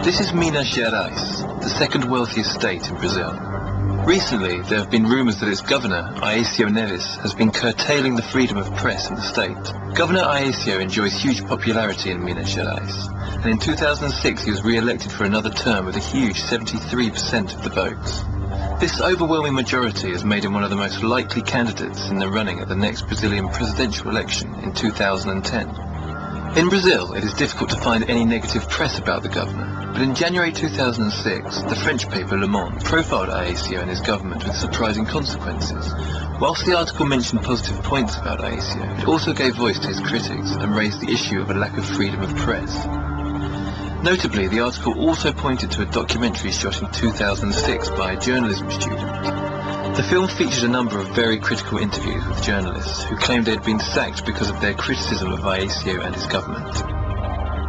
This is Minas Gerais, the second wealthiest state in Brazil. Recently, there have been rumours that its governor, Aécio Neves, has been curtailing the freedom of press in the state. Governor Aécio enjoys huge popularity in Minas Gerais, and in 2006 he was re-elected for another term with a huge 73% of the votes. This overwhelming majority has made him one of the most likely candidates in the running at the next Brazilian presidential election in 2010. In Brazil, it is difficult to find any negative press about the governor, but in January 2006, the French paper Le Monde profiled Aécio and his government with surprising consequences. Whilst the article mentioned positive points about Aécio, it also gave voice to his critics and raised the issue of a lack of freedom of press. Notably, the article also pointed to a documentary shot in 2006 by a journalism student. The film featured a number of very critical interviews with journalists who claimed they had been sacked because of their criticism of Aécio and his government.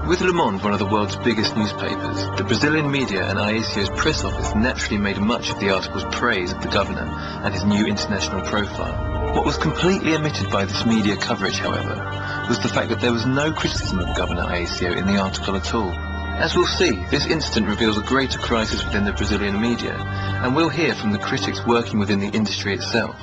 With Le Monde one of the world's biggest newspapers, the Brazilian media and Aécio's press office naturally made much of the article's praise of the governor and his new international profile. What was completely omitted by this media coverage, however, was the fact that there was no criticism of Governor Aécio in the article at all. As we'll see, this incident reveals a greater crisis within the Brazilian media, and we'll hear from the critics working within the industry itself.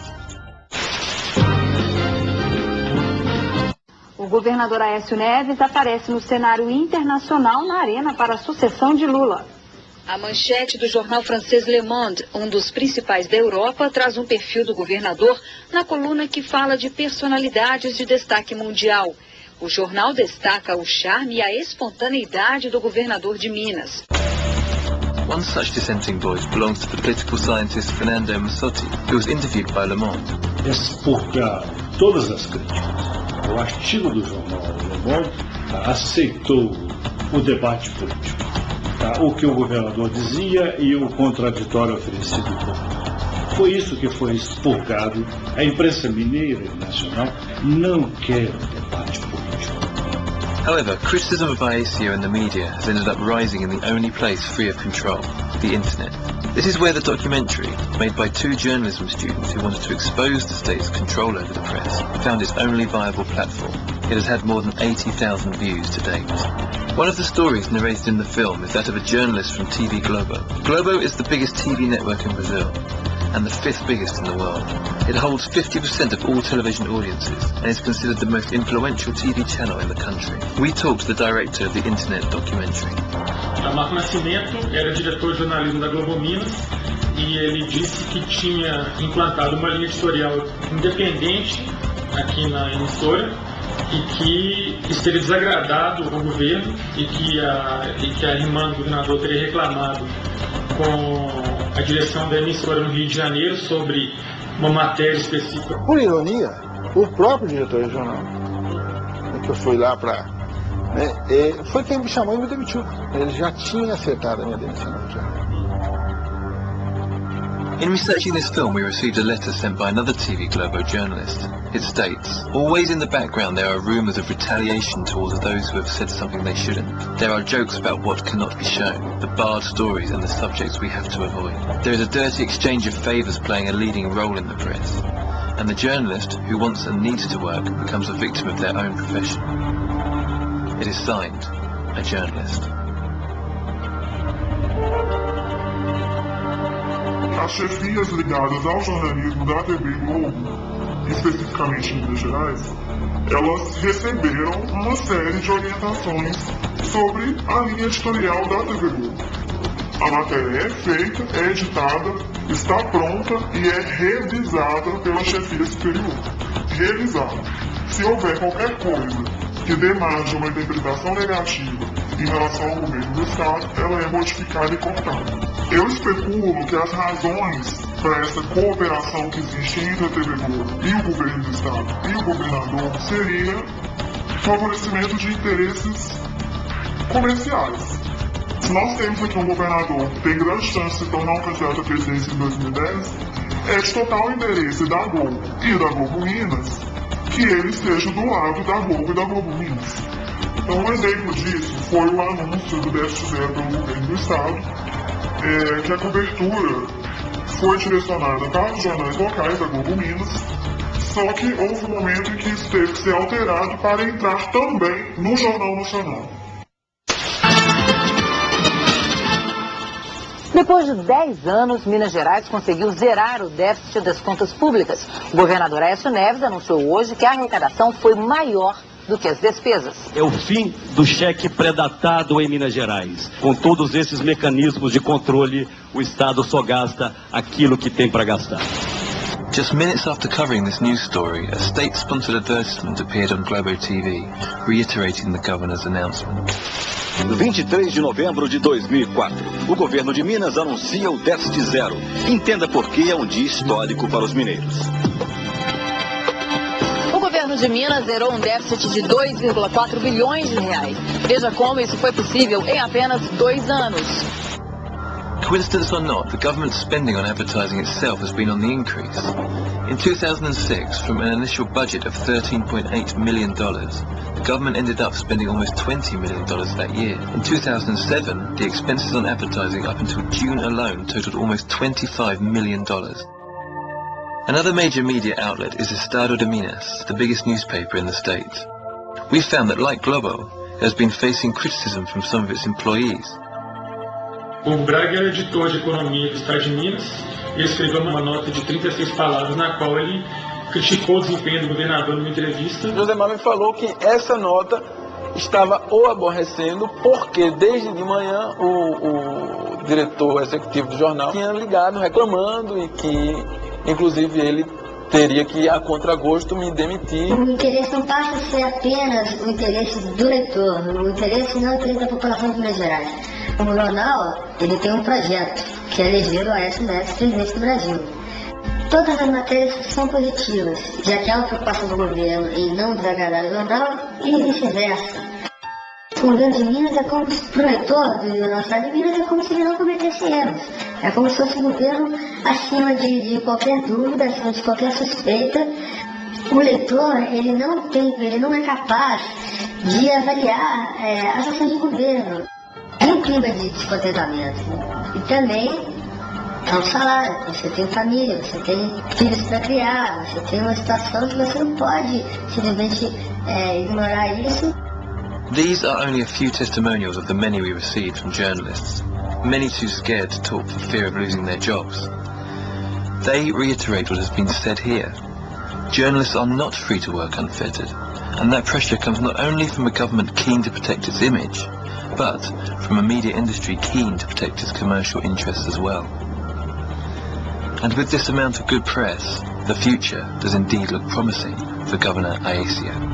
O governador Aécio Neves aparece no cenário internacional na arena para a sucessão de Lula. A manchete do jornal francês Le Monde, um dos principais da Europa, traz um perfil do governador na coluna que fala de personalidades de destaque mundial. O jornal destaca o charme e a espontaneidade do governador de Minas. One such dissenting voice belongs to the political scientist Fernando Massotti, who was interviewed by Le Monde. Expurgar todas as críticas. O artigo do jornal Le Monde aceitou o debate político. O que o governador dizia e o contraditório oferecido por ele. Foi isso que foi expurgado. A imprensa mineira e nacional não quer um debate político. However, criticism of Aécio and the media has ended up rising in the only place free of control, the internet. This is where the documentary, made by two journalism students who wanted to expose the state's control over the press, found its only viable platform. It has had more than 80,000 views to date. One of the stories narrated in the film is that of a journalist from TV Globo. Globo is the biggest TV network in Brazil, and the fifth biggest in the world. It holds 50% of all television audiences, and is considered the most influential TV channel in the country. We talked to the director of the internet documentary. Marco Nascimento era diretor de jornalismo da Globo Minas e ele disse que tinha implantado uma linha editorial independente aqui na emissora e que isso teria desagradado o governo e que a irmã do governador teria reclamado com a direção da emissora no Rio de Janeiro sobre uma matéria específica. Por ironia, o próprio diretor regional, que eu fui lá para... foi quem me chamou e me demitiu. Ele já tinha acertado a minha demissão. In researching this film, we received a letter sent by another TV Globo journalist. It states, always in the background there are rumours of retaliation towards those who have said something they shouldn't. There are jokes about what cannot be shown, the barred stories and the subjects we have to avoid. There is a dirty exchange of favours playing a leading role in the press. And the journalist, who wants and needs to work, becomes a victim of their own profession. It is signed, a journalist. As chefias ligadas ao jornalismo da TV Globo, especificamente em Minas Gerais, elas receberam uma série de orientações sobre a linha editorial da TV Globo. A matéria é feita, é editada, está pronta e é revisada pela chefia superior. Revisada. Se houver qualquer coisa que dê margem a uma interpretação negativa em relação ao governo do Estado, ela é modificada e cortada. Eu especulo que as razões para essa cooperação que existe entre a TV Globo e o governo do Estado e o governador seria favorecimento de interesses comerciais. Se nós temos aqui um governador que tem grande chance de se tornar um candidato à presidência em 2010, é de total interesse da Globo e da Globo Minas que ele esteja do lado da Globo e da Globo Minas. Então, um exemplo disso foi o anúncio do déficit zero pelo governo do Estado, que a cobertura foi direcionada para os jornais locais da Globo Minas, só que houve um momento em que isso teve que ser alterado para entrar também no Jornal Nacional. Depois de 10 anos, Minas Gerais conseguiu zerar o déficit das contas públicas. O governador Aécio Neves anunciou hoje que a arrecadação foi maior do que as despesas. É o fim do cheque pré-datado em Minas Gerais. Com todos esses mecanismos de controle, o Estado só gasta aquilo que tem para gastar. Just minutes after covering this news story, a state-sponsored advertisement appeared on Globo TV, reiterating the governor's announcement. 23 de novembro de 2004, o governo de Minas anuncia o déficit zero. Entenda por que é um dia histórico para os mineiros. O governo de Minas zerou um déficit de 2,4 bilhões de reais. Veja como isso foi possível em apenas 2 anos. Coincidence or not, the government's spending on advertising itself has been on the increase. In 2006, from an initial budget of $13.8 million, the government ended up spending almost $20 million that year. In 2007, the expenses on advertising up until June alone totaled almost $25 million. Another major media outlet is Estado de Minas, the biggest newspaper in the state. We found that, like Globo, it has been facing criticism from some of its employees. O Braga era editor de economia do Estado de Minas. Ele escreveu uma nota de 36 palavras na qual ele criticou o desempenho do governador numa entrevista. Josemar me falou que essa nota estava o aborrecendo porque desde de manhã o diretor executivo do jornal tinha ligado reclamando e que inclusive ele teria que, a contragosto, me demitir. O interesse não passa a ser apenas o interesse do leitor, o interesse não é o interesse da população de Minas Gerais. O jornal, ele tem um projeto, que é eleger o Aécio Neves presidente do Brasil. Todas as matérias são positivas, já que há uma preocupação do governo em não desagradar o jornal e vice-versa. O governo de Minas é como se, pro leitor do Jornal de Minas, é como se ele não cometesse erros. É como se fosse um governo acima de qualquer dúvida, acima de qualquer suspeita. O leitor, ele não é capaz de avaliar as ações do governo. É um clima de descontentamento. E também é um salário. Você tem família, você tem filhos para criar, você tem uma situação que você não pode simplesmente ignorar isso. These are only a few testimonials of the many we received from journalists, many too scared to talk for fear of losing their jobs. They reiterate what has been said here. Journalists are not free to work unfettered, and that pressure comes not only from a government keen to protect its image, but from a media industry keen to protect its commercial interests as well. And with this amount of good press, the future does indeed look promising for Governor Aécio.